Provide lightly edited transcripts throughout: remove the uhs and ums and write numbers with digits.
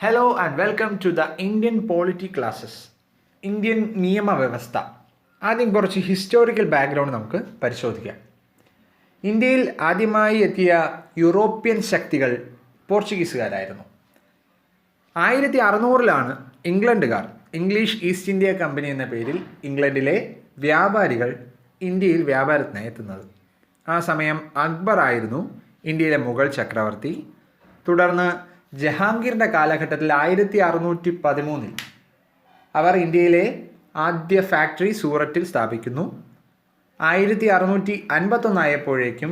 Hello and welcome to the Indian polity classes. Indian നിയമവ്യവസ്ഥ. ആദ്യം കുറച്ച് ഹിസ്റ്റോറിക്കൽ ബാക്ക്ഗ്രൗണ്ട് നമുക്ക് പരിശോധിക്കാം. ഇന്ത്യയിൽ ആദ്യമായി എത്തിയ യൂറോപ്യൻ ശക്തികൾ പോർച്ചുഗീസുകാരായിരുന്നു. 1600 ഇംഗ്ലണ്ടുകാർ, ഇംഗ്ലീഷ് ഈസ്റ്റ് ഇന്ത്യ കമ്പനി എന്ന പേരിൽ ഇംഗ്ലണ്ടിലെ വ്യാപാരികൾ ഇന്ത്യയിൽ വ്യാപാരത്തിനായി എത്തുന്നത്. ആ സമയം അക്ബർ ആയിരുന്നു ഇന്ത്യയിലെ മുഗൾ ചക്രവർത്തി. തുടർന്ന് ജഹാംഗീറിൻ്റെ കാലഘട്ടത്തിൽ 1613 അവർ ഇന്ത്യയിലെ ആദ്യ ഫാക്ടറി സൂററ്റിൽ സ്ഥാപിക്കുന്നു. 1651 ആയപ്പോഴേക്കും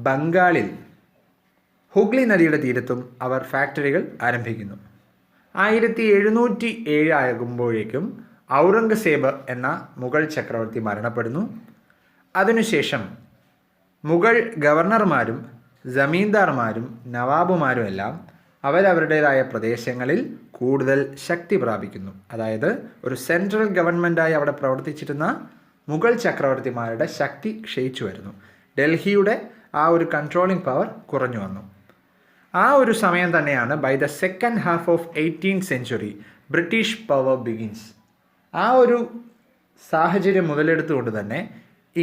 ബംഗാളിൽ ഹുഗ്ലി നദിയുടെ തീരത്തും അവർ ഫാക്ടറികൾ ആരംഭിക്കുന്നു. 1707 ആകുമ്പോഴേക്കും ഔറംഗസേബ് എന്ന മുഗൾ ചക്രവർത്തി മരണപ്പെടുന്നു. അതിനുശേഷം മുഗൾ ഗവർണർമാരും ജമീന്ദാർമാരും നവാബുമാരും എല്ലാം അവരവരുടേതായ പ്രദേശങ്ങളിൽ കൂടുതൽ ശക്തി പ്രാപിക്കുന്നു. അതായത് ഒരു സെൻട്രൽ ഗവൺമെൻറ്റായി അവിടെ പ്രവർത്തിച്ചിരുന്ന മുഗൾ ചക്രവർത്തിമാരുടെ ശക്തി ക്ഷയിച്ചു വരുന്നു. ഡൽഹിയുടെ ആ ഒരു കൺട്രോളിംഗ് പവർ കുറഞ്ഞു വന്നു. ആ ഒരു സമയം തന്നെയാണ് by the second half of 18th century British power begins. ആ ഒരു സാഹചര്യം മുതലെടുത്തുകൊണ്ട് തന്നെ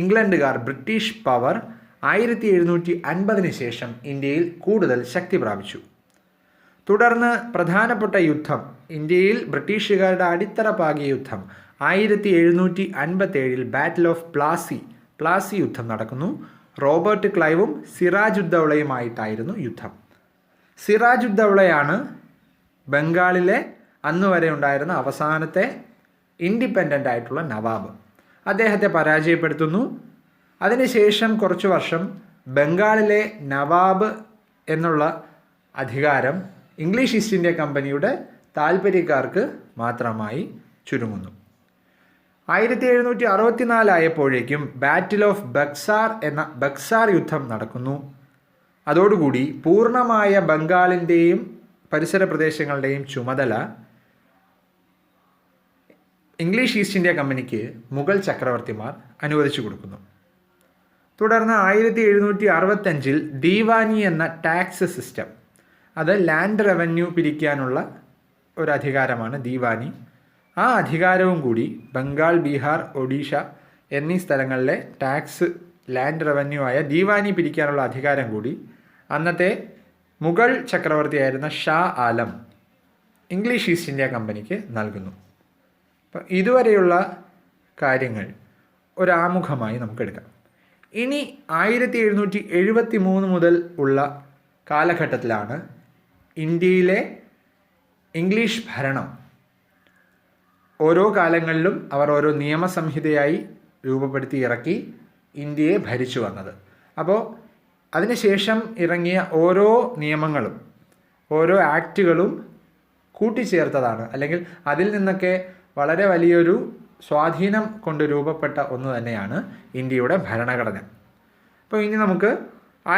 ഇംഗ്ലണ്ടുകാർ ബ്രിട്ടീഷ് പവർ 1750 ശേഷം ഇന്ത്യയിൽ കൂടുതൽ ശക്തി പ്രാപിച്ചു. തുടർന്ന് പ്രധാനപ്പെട്ട യുദ്ധം, ഇന്ത്യയിൽ ബ്രിട്ടീഷുകാരുടെ അടിത്തറ പാകിയ യുദ്ധം 1757 ബാറ്റിൽ ഓഫ് പ്ലാസി യുദ്ധം നടക്കുന്നു. റോബർട്ട് ക്ലൈവും സിറാജുദ്ദൗളയുമായിട്ടായിരുന്നു യുദ്ധം. സിറാജുദ്ദൗളയാണ് ബംഗാളിലെ അന്ന് വരെ ഉണ്ടായിരുന്ന അവസാനത്തെ ഇൻഡിപെൻഡൻ്റ് ആയിട്ടുള്ള നവാബ്. അദ്ദേഹത്തെ പരാജയപ്പെടുത്തുന്നു. അതിനുശേഷം കുറച്ച് വർഷം ബംഗാളിലെ നവാബ് എന്നുള്ള അധികാരം ഇംഗ്ലീഷ് ഈസ്റ്റ് ഇന്ത്യ കമ്പനിയുടെ താൽപ്പര്യക്കാർക്ക് മാത്രമായി ചുരുങ്ങുന്നു. 1764 ആയപ്പോഴേക്കും ബാറ്റിൽ ഓഫ് ബക്സാർ എന്ന ബക്സാർ യുദ്ധം നടക്കുന്നു. അതോടുകൂടി പൂർണ്ണമായ ബംഗാളിൻ്റെയും പരിസര പ്രദേശങ്ങളുടെയും ചുമതല ഇംഗ്ലീഷ് ഈസ്റ്റ് ഇന്ത്യ കമ്പനിക്ക് മുഗൾ ചക്രവർത്തിമാർ അനുവദിച്ചു കൊടുക്കുന്നു. തുടർന്ന് 1765 ദീവാനി എന്ന ടാക്സ് സിസ്റ്റം, അത് ലാൻഡ് റവന്യൂ പിരിക്കാനുള്ള ഒരു അധികാരമാണ് ദീവാനി. ആ അധികാരവും കൂടി ബംഗാൾ, ബീഹാർ, ഒഡീഷ എന്നീ സ്ഥലങ്ങളിലെ ടാക്സ് ലാൻഡ് റവന്യൂ ആയ ദീവാനി പിരിക്കാനുള്ള അധികാരം കൂടി അന്നത്തെ Mughal ചക്രവർത്തിയായിരുന്ന Shah Alam English east India കമ്പനിക്ക് നൽകുന്നു. അപ്പം ഇതുവരെയുള്ള കാര്യങ്ങൾ ഒരാമുഖമായി നമുക്കെടുക്കാം. ഇനി 1773 മുതൽ ഉള്ള കാലഘട്ടത്തിലാണ് ഇന്ത്യയിലെ ഇംഗ്ലീഷ് ഭരണം. ഓരോ കാലങ്ങളിലും അവർ ഓരോ നിയമസംഹിതയായി രൂപപ്പെടുത്തി ഇറക്കി ഇന്ത്യയെ ഭരിച്ചു വന്നത്. അപ്പോൾ അതിനുശേഷം ഇറങ്ങിയ ഓരോ നിയമങ്ങളും ഓരോ ആക്റ്റുകളും കൂട്ടിച്ചേർത്തതാണ്, അല്ലെങ്കിൽ അതിൽ നിന്നൊക്കെ വളരെ വലിയൊരു സ്വാധീനം കൊണ്ട് രൂപപ്പെട്ട ഒന്ന് തന്നെയാണ് ഇന്ത്യയുടെ ഭരണഘടന. അപ്പോൾ ഇനി നമുക്ക്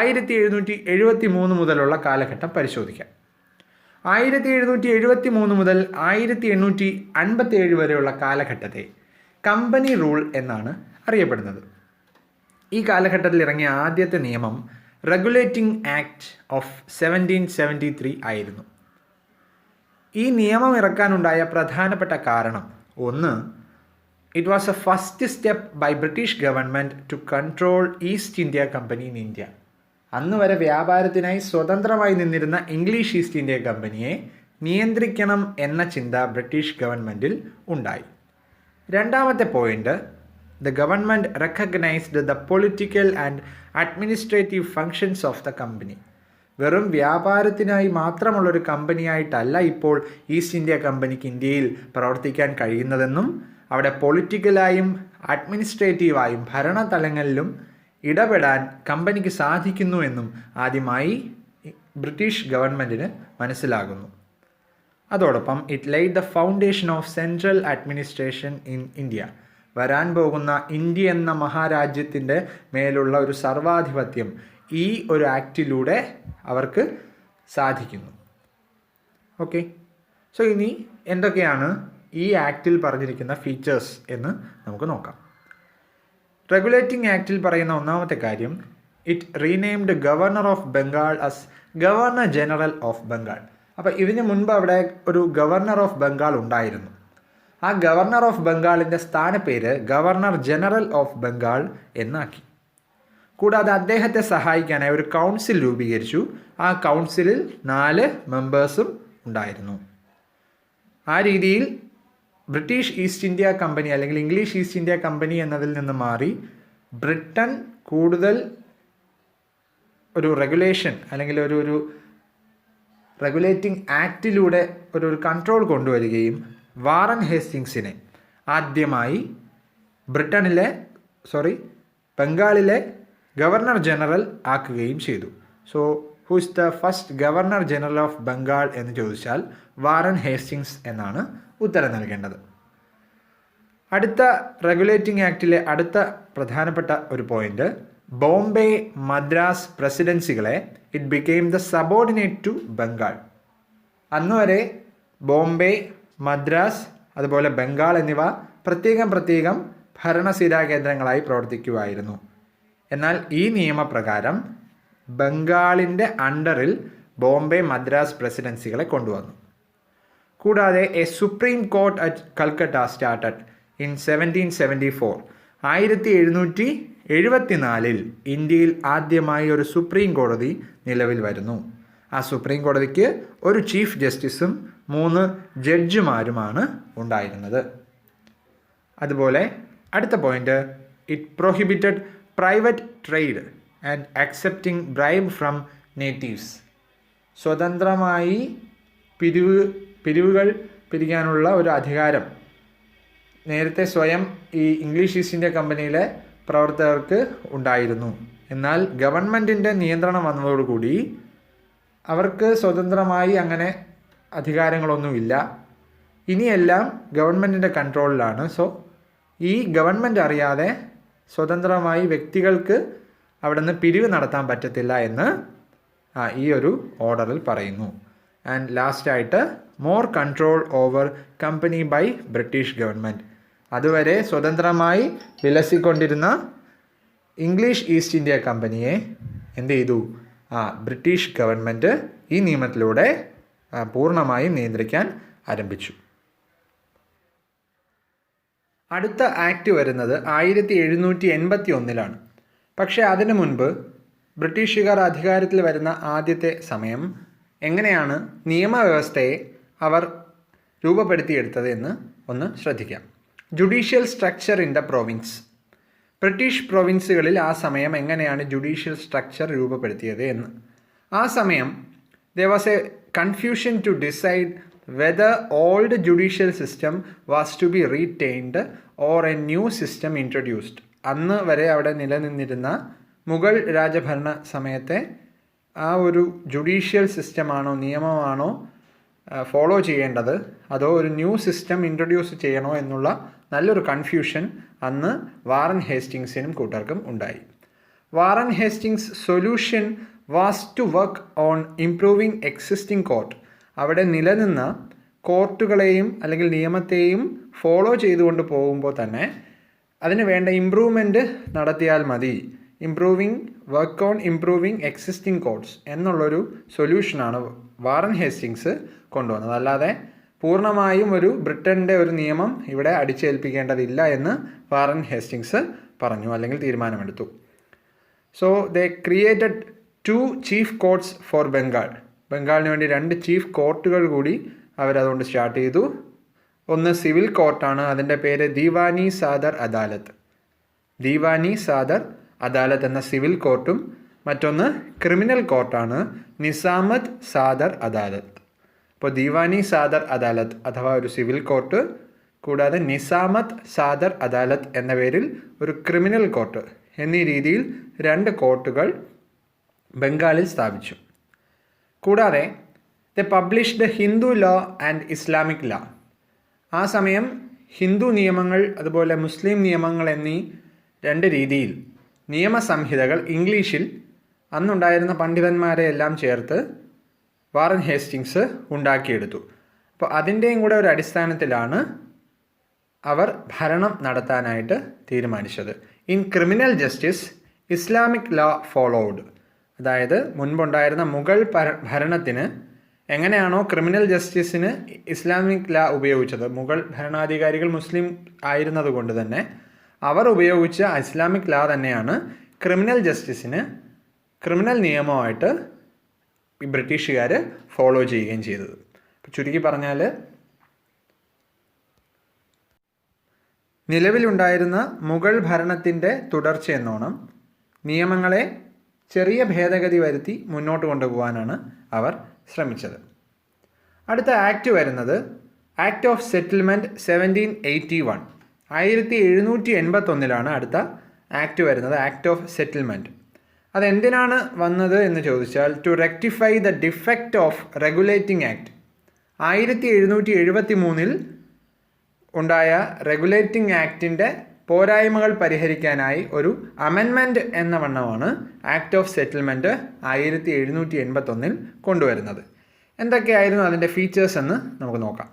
1773 മുതലുള്ള കാലഘട്ടം പരിശോധിക്കാം. 1773 മുതൽ 1857 വരെയുള്ള കാലഘട്ടത്തെ കമ്പനി റൂൾ എന്നാണ് അറിയപ്പെടുന്നത്. ഈ കാലഘട്ടത്തിൽ ഇറങ്ങിയ ആദ്യത്തെ നിയമം റെഗുലേറ്റിംഗ് ആക്ട് ഓഫ് 1773 ആയിരുന്നു. ഈ നിയമം ഇറക്കാനുണ്ടായ പ്രധാനപ്പെട്ട കാരണം, ഒന്ന്, it was a first step by British government to control East India Company in India. അന്ന് വരെ വ്യാപാരത്തിനായി സ്വതന്ത്രമായി നിന്നിരുന്ന ഇംഗ്ലീഷ് ഈസ്റ്റ് ഇന്ത്യ കമ്പനിയെ നിയന്ത്രിക്കണം എന്ന ചിന്ത ബ്രിട്ടീഷ് ഗവൺമെൻറ്റിൽ ഉണ്ടായി. രണ്ടാമത്തെ point, the government recognised the political and administrative functions of the company. വെറും വ്യാപാരത്തിനായി മാത്രമുള്ളൊരു കമ്പനിയായിട്ടല്ല ഇപ്പോൾ ഈസ്റ്റ് ഇന്ത്യ കമ്പനിക്ക് ഇന്ത്യയിൽ പ്രവർത്തിക്കാൻ കഴിയുന്നതെന്നും അവിടെ പൊളിറ്റിക്കലായും അഡ്മിനിസ്ട്രേറ്റീവായും ഭരണതലങ്ങളിലും ഇടപെടാൻ കമ്പനിക്ക് സാധിക്കുന്നു എന്നും ആദ്യമായി ബ്രിട്ടീഷ് ഗവൺമെൻറ്റിന് മനസ്സിലാകുന്നു. അതോടൊപ്പം it laid the foundation of central administration in India. വരാൻ പോകുന്ന ഇന്ത്യ എന്ന മഹാരാജ്യത്തിൻ്റെ മേലുള്ള ഒരു സർവാധിപത്യം ഈ ഒരു ആക്റ്റിലൂടെ അവർക്ക് സാധിക്കുന്നു. ഓക്കെ, സോ ഇനി എന്തൊക്കെയാണ് ഈ ആക്റ്റിൽ പറഞ്ഞിരിക്കുന്ന ഫീച്ചേഴ്സ് എന്ന് നമുക്ക് നോക്കാം. റെഗുലേറ്റിംഗ് ആക്റ്റിൽ പറയുന്ന ഒന്നാമത്തെ കാര്യം, it renamed governor of Bengal as governor general of Bengal. അപ്പോൾ ഇതിന് മുൻപ് അവിടെ ഒരു ഗവർണർ ഓഫ് ബംഗാൾ ഉണ്ടായിരുന്നു. ആ ഗവർണർ ഓഫ് ബംഗാളിൻ്റെ സ്ഥാനപ്പേര് ഗവർണർ ജനറൽ ഓഫ് ബംഗാൾ എന്നാക്കി. കൂടാതെ അദ്ദേഹത്തെ സഹായിക്കാനായി ഒരു കൗൺസിൽ രൂപീകരിച്ചു. ആ കൗൺസിലിൽ 4 മെമ്പേഴ്സും ഉണ്ടായിരുന്നു. ആ രീതിയിൽ ബ്രിട്ടീഷ് ഈസ്റ്റ് ഇന്ത്യ കമ്പനി അല്ലെങ്കിൽ ഇംഗ്ലീഷ് ഈസ്റ്റ് ഇന്ത്യ കമ്പനി എന്നതിൽ നിന്ന് മാറി ബ്രിട്ടൻ കൂടുതൽ ഒരു റെഗുലേഷൻ അല്ലെങ്കിൽ ഒരു റെഗുലേറ്റിംഗ് ആക്റ്റിലൂടെ ഒരു കൺട്രോൾ കൊണ്ടുവരികയും വാറൻ ഹേസ്റ്റിങ്സിനെ ആദ്യമായി ബംഗാളിലെ ഗവർണർ ജനറൽ ആക്കുകയും ചെയ്തു. So who is the first governor general of Bengal എന്ന് ചോദിച്ചാൽ വാറൻ ഹേസ്റ്റിങ്സ് എന്നാണ് ഉത്തരം നൽകേണ്ടത്. അടുത്ത റെഗുലേറ്റിംഗ് ആക്റ്റിലെ അടുത്ത പ്രധാനപ്പെട്ട ഒരു പോയിന്റ്, ബോംബെ മദ്രാസ് പ്രസിഡൻസികളെ it became the subordinate to Bengal. അന്നുവരെ ബോംബെ, മദ്രാസ് അതുപോലെ ബംഗാൾ എന്നിവ പ്രത്യേകം ഭരണസിരാ കേന്ദ്രങ്ങളായി പ്രവർത്തിക്കുമായിരുന്നു. എന്നാൽ ഈ നിയമപ്രകാരം ബംഗാളിൻ്റെ അണ്ടറിൽ ബോംബെ മദ്രാസ് പ്രസിഡൻസികളെ കൊണ്ടുവന്നു. കൂടാതെ A supreme court at Calcutta started in 1774. 1774 ഇന്ത്യയിൽ ആദ്യമായി ഒരു സുപ്രീം കോടതി നിലവിൽ വരുന്നു. ആ സുപ്രീം കോടതിക്ക് ഒരു ചീഫ് ജസ്റ്റിസും 3 ജഡ്ജിമാരുമാണ് ഉണ്ടായിരുന്നത്. അതുപോലെ അടുത്ത point, it prohibited private trade and accepting bribe from natives. സ്വതന്ത്രമായി പിരിവുകൾ പിരിക്കാനുള്ള ഒരു അധികാരം നേരത്തെ സ്വയം ഈ ഇംഗ്ലീഷ് ഈസ്റ്റ് ഇന്ത്യ കമ്പനിയിലെ പ്രവർത്തകർക്ക് ഉണ്ടായിരുന്നു. എന്നാൽ ഗവൺമെൻറ്റിൻ്റെ നിയന്ത്രണം വന്നതോടുകൂടി അവർക്ക് സ്വതന്ത്രമായി അങ്ങനെ അധികാരങ്ങളൊന്നുമില്ല. ഇനിയെല്ലാം ഗവൺമെൻറ്റിൻ്റെ കൺട്രോളിലാണ്. സോ ഈ ഗവൺമെൻറ് അറിയാതെ സ്വതന്ത്രമായി വ്യക്തികൾക്ക് അവിടെ നിന്ന് പിരിവ് നടത്താൻ പറ്റത്തില്ല എന്ന് ഈ ഒരു ഓർഡറിൽ പറയുന്നു. ആൻഡ് ലാസ്റ്റായിട്ട് more control over company by British government. അതുവരെ സ്വതന്ത്രമായി വിലസിക്കൊണ്ടിരുന്ന ഇംഗ്ലീഷ് ഈസ്റ്റ് ഇന്ത്യ കമ്പനിയെ എന്ത് ചെയ്തു? ബ്രിട്ടീഷ് ഗവൺമെൻറ് ഈ നിയമത്തിലൂടെ പൂർണ്ണമായും നിയന്ത്രിക്കാൻ ആരംഭിച്ചു. അടുത്ത ആക്ട് വരുന്നത് 1781 പക്ഷേ അതിനു മുൻപ് ബ്രിട്ടീഷുകാർ അധികാരത്തിൽ വരുന്ന ആദ്യത്തെ സമയം എങ്ങനെയാണ് നിയമവ്യവസ്ഥയെ അവർ രൂപപ്പെടുത്തിയെടുത്തത് എന്ന് ഒന്ന് ശ്രദ്ധിക്കാം. Judicial structure in the province. British പ്രൊവിൻസുകളിൽ ആ സമയം എങ്ങനെയാണ് ജുഡീഷ്യൽ സ്ട്രക്ചർ രൂപപ്പെടുത്തിയത് എന്ന്. ആ സമയം there was a confusion to decide whether old judicial system was to be retained or a new system introduced. അന്ന് വരെ അവിടെ നിലനിന്നിരുന്ന മുഗൾ രാജഭരണ സമയത്തെ ആ ഒരു ജുഡീഷ്യൽ സിസ്റ്റമാണോ നിയമമാണോ ഫോളോ ചെയ്യേണ്ടത്, അതോ ഒരു ന്യൂ സിസ്റ്റം ഇൻട്രൊഡ്യൂസ് ചെയ്യണോ എന്നുള്ള നല്ലൊരു കൺഫ്യൂഷൻ അന്ന് വാറൻ ഹേസ്റ്റിങ്സിനും കൂട്ടർക്കും ഉണ്ടായി. Warren Hastings solution was to work on improving existing court. അവിടെ നിലനിന്ന കോർട്ടുകളെയും അല്ലെങ്കിൽ നിയമത്തെയും ഫോളോ ചെയ്തുകൊണ്ട് പോകുമ്പോൾ തന്നെ അതിന് വേണ്ട ഇംപ്രൂവ്മെൻറ്റ് നടത്തിയാൽ മതി. വർക്ക് ഓൺ ഇംപ്രൂവിങ് എക്സിസ്റ്റിംഗ് കോർട്ട്സ് എന്നുള്ളൊരു സൊല്യൂഷനാണ് വാറൻ ഹേസ്റ്റിങ്സ് കൊണ്ടുവന്നത്. അല്ലാതെ പൂർണ്ണമായും ഒരു ബ്രിട്ടൻ്റെ ഒരു നിയമം ഇവിടെ അടിച്ചേൽപ്പിക്കേണ്ടതില്ല എന്ന് വാറൻ ഹേസ്റ്റിങ്സ് പറഞ്ഞു അല്ലെങ്കിൽ തീരുമാനമെടുത്തു. So they created 2 chief courts for Bengal. ബംഗാളിന് വേണ്ടി 2 ചീഫ് കോർട്ടുകൾ കൂടി അവരതുകൊണ്ട് സ്റ്റാർട്ട് ചെയ്തു. ഒന്ന് സിവിൽ കോർട്ടാണ്, അതിൻ്റെ പേര് ദീവാനി സാദർ അദാലത്ത്. ദീവാനി സാദർ അദാലത്ത് എന്ന സിവിൽ കോർട്ടും മറ്റൊന്ന് ക്രിമിനൽ കോർട്ടാണ്, നിസാമത്ത് സാദർ അദാലത്ത്. അപ്പോൾ ദീവാനി സാദർ അദാലത്ത് അഥവാ ഒരു സിവിൽ കോർട്ട്, കൂടാതെ നിസാമത്ത് സാദർ അദാലത്ത് എന്ന പേരിൽ ഒരു ക്രിമിനൽ കോർട്ട് എന്നീ രീതിയിൽ 2 കോർട്ടുകൾ ബംഗാളിൽ സ്ഥാപിച്ചു. കൂടാതെ the published Hindu law and Islamic law. ആ സമയം ഹിന്ദു നിയമങ്ങൾ അതുപോലെ മുസ്ലിം നിയമങ്ങൾ എന്നീ 2 രീതിയിൽ നിയമസംഹിതകൾ ഇംഗ്ലീഷിൽ അന്നുണ്ടായിരുന്ന പണ്ഡിതന്മാരെ എല്ലാം ചേർത്ത് വാറൻ ഹേസ്റ്റിങ്സ് ഉണ്ടാക്കിയെടുത്തു. അപ്പോൾ അതിൻ്റെയും കൂടെ ഒരു അടിസ്ഥാനത്തിലാണ് അവർ ഭരണം നടത്താനായിട്ട് തീരുമാനിച്ചത്. In criminal justice Islamic law followed. അതായത് മുൻപുണ്ടായിരുന്ന മുഗൾ ഭരണത്തിന് എങ്ങനെയാണോ ക്രിമിനൽ ജസ്റ്റിസിന് ഇസ്ലാമിക് ലാ ഉപയോഗിച്ചത്, മുഗൾ ഭരണാധികാരികൾ മുസ്ലിം ആയിരുന്നത് കൊണ്ട് തന്നെ അവർ ഉപയോഗിച്ച ഇസ്ലാമിക് ലാ തന്നെയാണ് ക്രിമിനൽ ജസ്റ്റിസിന്, ക്രിമിനൽ നിയമമായിട്ട് ഈ ബ്രിട്ടീഷുകാർ ഫോളോ ചെയ്യുകയും ചെയ്തത്. ചുരുക്കി പറഞ്ഞാൽ നിലവിലുണ്ടായിരുന്ന മുഗൾ ഭരണത്തിൻ്റെ തുടർച്ചയെന്നോണം നിയമങ്ങളെ ചെറിയ ഭേദഗതി വരുത്തി മുന്നോട്ട് കൊണ്ടുപോകാനാണ് അവർ ശ്രമിച്ചത്. അടുത്ത ആക്ട് വരുന്നത് ആക്ട് ഓഫ് സെറ്റിൽമെൻറ്റ് 1781. 1781 അടുത്ത ആക്ട് വരുന്നത്, ആക്ട് ഓഫ് സെറ്റിൽമെൻറ്റ്. അതെന്തിനാണ് വന്നത് എന്ന് ചോദിച്ചാൽ to rectify the defect of regulating act. 1773 ഉണ്ടായ റെഗുലേറ്റിംഗ് ആക്ടിൻ്റെ പോരായ്മകൾ പരിഹരിക്കാനായി ഒരു അമെൻമെൻറ്റ് എന്ന വണ്ണമാണ് ആക്ട് ഓഫ് സെറ്റിൽമെൻറ്റ് 1781 കൊണ്ടുവരുന്നത്. എന്തൊക്കെയായിരുന്നു അതിൻ്റെ ഫീച്ചേഴ്സ് എന്ന് നമുക്ക് നോക്കാം.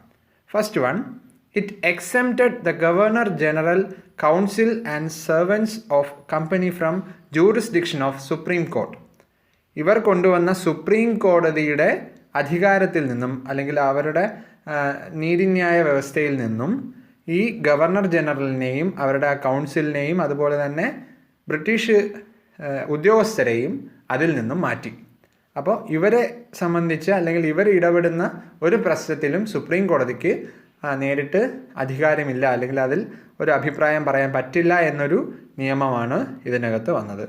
First one, it exempted the governor general, council and servants of company from jurisdiction of supreme court. ഇവർ കൊണ്ടുവന്ന സുപ്രീം കോടതിയുടെ അധികാരത്തിൽ നിന്നും അല്ലെങ്കിൽ അവരുടെ നീതിന്യായ വ്യവസ്ഥയിൽ നിന്നും ഈ ഗവർണർ ജനറലിനെയും അവരുടെ കൗൺസിലിനെയും അതുപോലെ തന്നെ ബ്രിട്ടീഷ് ഉദ്യോഗസ്ഥരെയും അതിൽ നിന്നും മാറ്റി. അപ്പോൾ ഇവരെ സംബന്ധിച്ച് അല്ലെങ്കിൽ ഇവർ ഇടപെടുന്ന ഒരു പ്രശ്നത്തിലും സുപ്രീം കോടതിക്ക് നേരിട്ട് അധികാരമില്ല അല്ലെങ്കിൽ അതിൽ ഒരു അഭിപ്രായം പറയാൻ പറ്റില്ല എന്നൊരു നിയമമാണ് ഇതിനകത്ത് വന്നത്.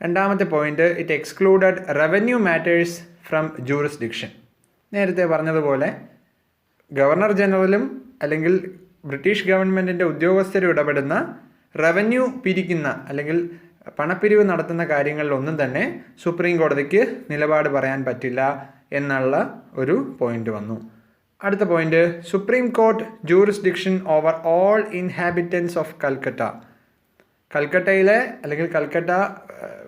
രണ്ടാമത്തെ point, it excluded revenue matters from jurisdiction. നേരത്തെ പറഞ്ഞതുപോലെ ഗവർണർ ജനറലും അല്ലെങ്കിൽ ബ്രിട്ടീഷ് ഗവൺമെൻറ്റിൻ്റെ ഉദ്യോഗസ്ഥരും ഇടപെടുന്ന റവന്യൂ പിരിക്കുന്ന അല്ലെങ്കിൽ പണപ്പിരിവ് നടത്തുന്ന കാര്യങ്ങളിലൊന്നും തന്നെ സുപ്രീം കോടതിക്ക് നിലപാട് പറയാൻ പറ്റില്ല എന്നുള്ള ഒരു പോയിന്റ് വന്നു. അടുത്ത point, supreme court jurisdiction over all inhabitants of Calcutta. കൽക്കട്ടയിലെ അല്ലെങ്കിൽ കൽക്കട്ട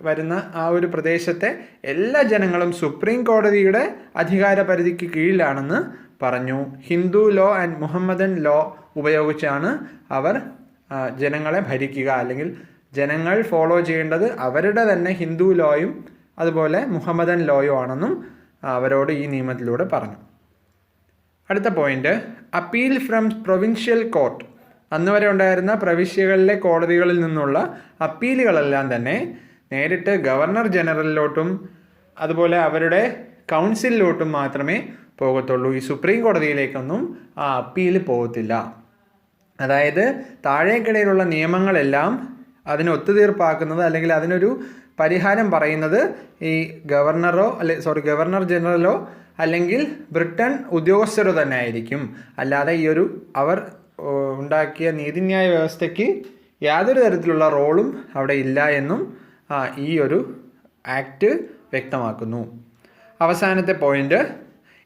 വരുന്ന ആ ഒരു പ്രദേശത്തെ എല്ലാ ജനങ്ങളും സുപ്രീം കോടതിയുടെ അധികാര പരിധിക്ക് കീഴിലാണെന്ന് പറഞ്ഞു. Hindu law and Muhammadan law ഉപയോഗിച്ചാണ് അവർ ജനങ്ങളെ ഭരിക്കുക, അല്ലെങ്കിൽ ജനങ്ങൾ ഫോളോ ചെയ്യേണ്ടത് അവരുടെ തന്നെ ഹിന്ദു ലോയും അതുപോലെ മുഹമ്മദൻ ലോയും ആണെന്നും അവരോട് ഈ നിയമത്തിലൂടെ പറഞ്ഞു. അടുത്ത point, appeal from provincial court. അന്ന് വരെ ഉണ്ടായിരുന്ന പ്രവിശ്യകളിലെ കോടതികളിൽ നിന്നുള്ള അപ്പീലുകളെല്ലാം തന്നെ നേരിട്ട് ഗവർണർ ജനറലിലോട്ടും അതുപോലെ അവരുടെ കൗൺസിലിലോട്ടും മാത്രമേ പോകത്തുള്ളൂ. ഈ സുപ്രീം കോടതിയിലേക്കൊന്നും ആ അപ്പീൽ പോകത്തില്ല. അതായത് താഴേക്കിടയിലുള്ള നിയമങ്ങളെല്ലാം അതിന് ഒത്തുതീർപ്പാക്കുന്നത് അല്ലെങ്കിൽ അതിനൊരു പരിഹാരം പറയുന്നത് ഈ ഗവർണർ ജനറലോ അല്ലെങ്കിൽ ബ്രിട്ടൻ ഉദ്യോഗസ്ഥരോ തന്നെ ആയിരിക്കും. അല്ലാതെ ഈ ഒരു അവർ ഉണ്ടാക്കിയ നീതിന്യായ വ്യവസ്ഥയ്ക്ക് യാതൊരു തരത്തിലുള്ള റോളും അവിടെ ഇല്ല എന്നും ഈ ഒരു ആക്ട് വ്യക്തമാക്കുന്നു. അവസാനത്തെ point,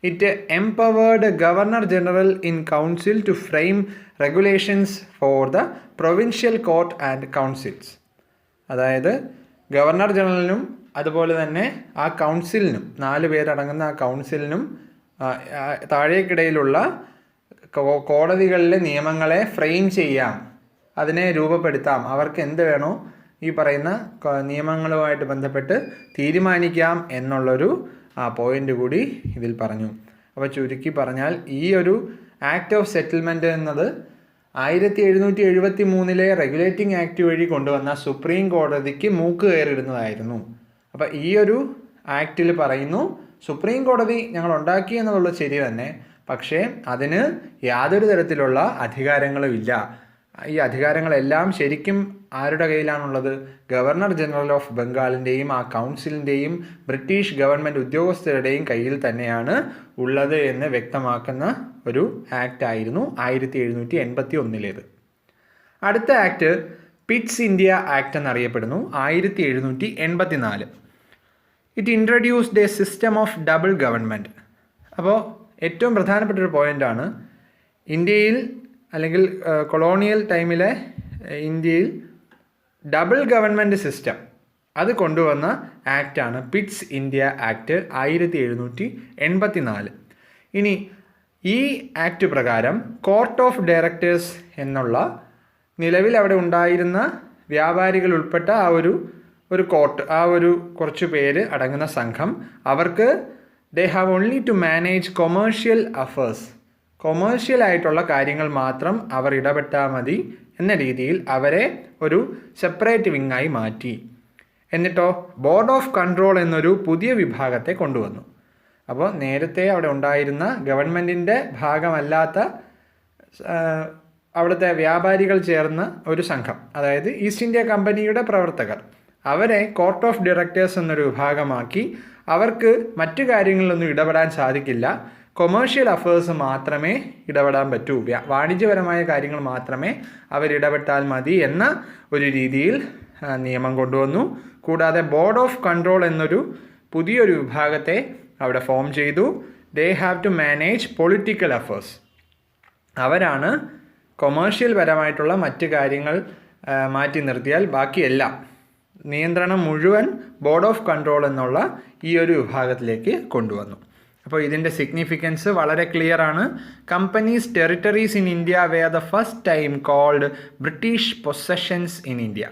it empowered governor general in council to frame regulations for the provincial court and councils. അതായത് ഗവർണർ ജനറലിനും അതുപോലെ തന്നെ ആ കൗൺസിലിനും, 4 പേരടങ്ങുന്ന ആ കൗൺസിലിനും താഴേക്കിടയിലുള്ള കോടതികളിലെ നിയമങ്ങളെ ഫ്രെയിം ചെയ്യാം, അതിനെ രൂപപ്പെടുത്താം, അവർക്ക് എന്ത് വേണോ ഈ പറയുന്ന നിയമങ്ങളുമായിട്ട് ബന്ധപ്പെട്ട് തീരുമാനിക്കാം എന്നുള്ളൊരു പോയിന്റ് കൂടി ഇതിൽ പറഞ്ഞു. അപ്പോൾ ചുരുക്കി പറഞ്ഞാൽ ഈ ഒരു ആക്ട് ഓഫ് സെറ്റിൽമെൻറ്റ് എന്നത് 1773 റെഗുലേറ്റിംഗ് ആക്ട് വഴി കൊണ്ടുവന്ന സുപ്രീം കോടതിക്ക് മൂക്ക് കയറിടുന്നതായിരുന്നു. അപ്പോൾ ഈ ഒരു ആക്റ്റിൽ പറയുന്നു സുപ്രീം കോടതി ഞങ്ങൾ ഉണ്ടാക്കി എന്നുള്ളത് ശരി തന്നെ, പക്ഷേ അതിന് യാതൊരു തരത്തിലുള്ള അധികാരങ്ങളും ഇല്ല. ഈ അധികാരങ്ങളെല്ലാം ശരിക്കും ആരുടെ കയ്യിലാണുള്ളത്? ഗവർണർ ജനറൽ ഓഫ് ബംഗാളിൻ്റെയും ആ കൗൺസിലിൻ്റെയും ബ്രിട്ടീഷ് ഗവൺമെൻറ് ഉദ്യോഗസ്ഥരുടെയും കയ്യിൽ തന്നെയാണ് ഉള്ളത് എന്ന് വ്യക്തമാക്കുന്ന ഒരു ആക്ട് ആയിരുന്നു 1781. അടുത്ത ആക്ട് പിറ്റ്സ് ഇന്ത്യ ആക്ട് എന്നറിയപ്പെടുന്നു. 1784. It introduced A system of double government. അപ്പോൾ ഏറ്റവും പ്രധാനപ്പെട്ട ഒരു പോയിൻ്റാണ്, ഇന്ത്യയിൽ അല്ലെങ്കിൽ കൊളോണിയൽ ടൈമിലെ ഇന്ത്യയിൽ ഡബിൾ ഗവൺമെൻറ് സിസ്റ്റം അത് കൊണ്ടുവന്ന ആക്റ്റാണ് പിറ്റ്സ് ഇന്ത്യ ആക്ട് 1784. ഇനി ഈ ആക്ട് പ്രകാരം കോർട്ട് ഓഫ് ഡയറക്ടേഴ്സ് എന്നുള്ള നിലവിൽ അവിടെ ഉണ്ടായിരുന്ന വ്യാപാരികൾ ഉൾപ്പെട്ട ആ ഒരു കോർട്ട്, ആ ഒരു കുറച്ച് പേര് അടങ്ങുന്ന സംഘം, അവർക്ക് they have only to manage commercial affairs. Commercial ആയിട്ടുള്ള കാര്യങ്ങൾ മാത്രം അവർ ഇടപെട്ടാൽ മതി എന്ന രീതിയിൽ അവരെ ഒരു സെപ്പറേറ്റ് വിങ്ങായി മാറ്റി. എന്നിട്ടോ ബോർഡ് ഓഫ് കൺട്രോൾ എന്നൊരു പുതിയ വിഭാഗത്തെ കൊണ്ടുവന്നു. അപ്പോൾ നേരത്തെ അവിടെ ഉണ്ടായിരുന്ന ഗവൺമെൻറ്റിൻ്റെ ഭാഗമല്ലാത്ത അവിടുത്തെ വ്യാപാരികൾ ചേർന്ന ഒരു സംഘം, അതായത് ഈസ്റ്റ് ഇന്ത്യ കമ്പനിയുടെ പ്രവർത്തകർ, അവരെ കോർട്ട് ഓഫ് ഡയറക്ടേഴ്സ് എന്നൊരു വിഭാഗമാക്കി. അവർക്ക് മറ്റു കാര്യങ്ങളിലൊന്നും ഇടപെടാൻ സാധിക്കില്ല, കൊമേഴ്ഷ്യൽ അഫേഴ്സ് മാത്രമേ ഇടപെടാൻ പറ്റൂ, വാണിജ്യപരമായ കാര്യങ്ങൾ മാത്രമേ അവരിടപെട്ടാൽ മതി എന്ന ഒരു രീതിയിൽ നിയമം കൊണ്ടുവന്നു. കൂടാതെ ബോർഡ് ഓഫ് കൺട്രോൾ എന്നൊരു പുതിയൊരു വിഭാഗത്തെ അവിടെ ഫോം ചെയ്തു. They have to manage political affairs. അവരാണ് കൊമേഴ്ഷ്യൽ പരമായിട്ടുള്ള മറ്റ് കാര്യങ്ങൾ മാറ്റി നിർത്തിയാൽ ബാക്കിയെല്ലാം നിയന്ത്രണം മുഴുവൻ ബോർഡ് ഓഫ് കൺട്രോൾ എന്നുള്ള ഈ ഒരു വിഭാഗത്തിലേക്ക് കൊണ്ടുവന്നു. അപ്പോൾ ഇതിൻ്റെ സിഗ്നിഫിക്കൻസ് വളരെ ക്ലിയർ ആണ്. Companies territories in India were the first time called British possessions in India.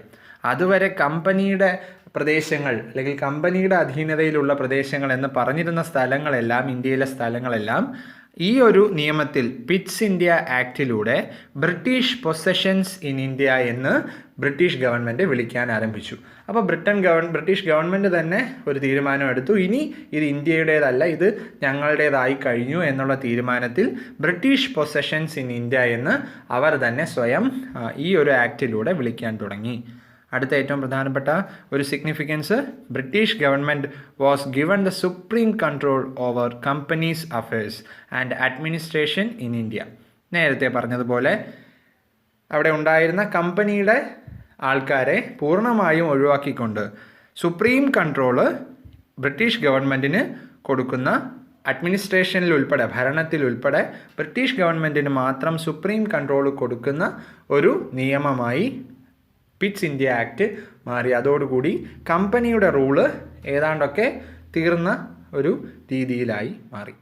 അതുവരെ കമ്പനിയുടെ പ്രദേശങ്ങൾ അല്ലെങ്കിൽ കമ്പനിയുടെ അധീനതയിലുള്ള പ്രദേശങ്ങൾ എന്ന് പറഞ്ഞിരുന്ന സ്ഥലങ്ങളെല്ലാം, ഇന്ത്യയിലെ സ്ഥലങ്ങളെല്ലാം ഈ ഒരു നിയമത്തിൽ പിറ്റ്സ് ഇന്ത്യ ആക്റ്റിലൂടെ ബ്രിട്ടീഷ് പൊസഷൻസ് ഇൻ ഇന്ത്യ എന്ന് ബ്രിട്ടീഷ് ഗവൺമെൻറ് വിളിക്കാൻ ആരംഭിച്ചു. അപ്പോൾ ബ്രിട്ടീഷ് ഗവൺമെൻറ് തന്നെ ഒരു തീരുമാനം എടുത്തു, ഇനി ഇത് ഇന്ത്യയുടേതല്ല, ഇത് ഞങ്ങളുടേതായി കഴിഞ്ഞു എന്നുള്ള തീരുമാനത്തിൽ ബ്രിട്ടീഷ് പൊസഷൻസ് ഇൻ ഇന്ത്യ എന്ന് അവർ തന്നെ സ്വയം ഈ ഒരു ആക്റ്റിലൂടെ വിളിക്കാൻ തുടങ്ങി. അടുത്ത ഏറ്റവും പ്രധാനപ്പെട്ട ഒരു significance, British government was given the supreme control over companies affairs and administration in India. നേരത്തെ പറഞ്ഞതുപോലെ അവിടെ ഉണ്ടായിരുന്ന കമ്പനിയുടെ ആൾക്കാരെ പൂർണ്ണമായും ഒഴിവാക്കിക്കൊണ്ട് സുപ്രീം കൺട്രോള് ബ്രിട്ടീഷ് ഗവൺമെൻറ്റിന് കൊടുക്കുന്ന, അഡ്മിനിസ്ട്രേഷനിൽ ഉൾപ്പെടെ, ഭരണത്തിൽ ഉൾപ്പെടെ ബ്രിട്ടീഷ് ഗവൺമെൻറ്റിന് മാത്രം സുപ്രീം കൺട്രോൾ കൊടുക്കുന്ന ഒരു നിയമമായി പിറ്റ്സ് ഇന്ത്യ ആക്ട് മാറി. അതോടുകൂടി കമ്പനിയുടെ റൂള് ഏതാണ്ടൊക്കെ തീർന്ന ഒരു രീതിയിലായി മാറി.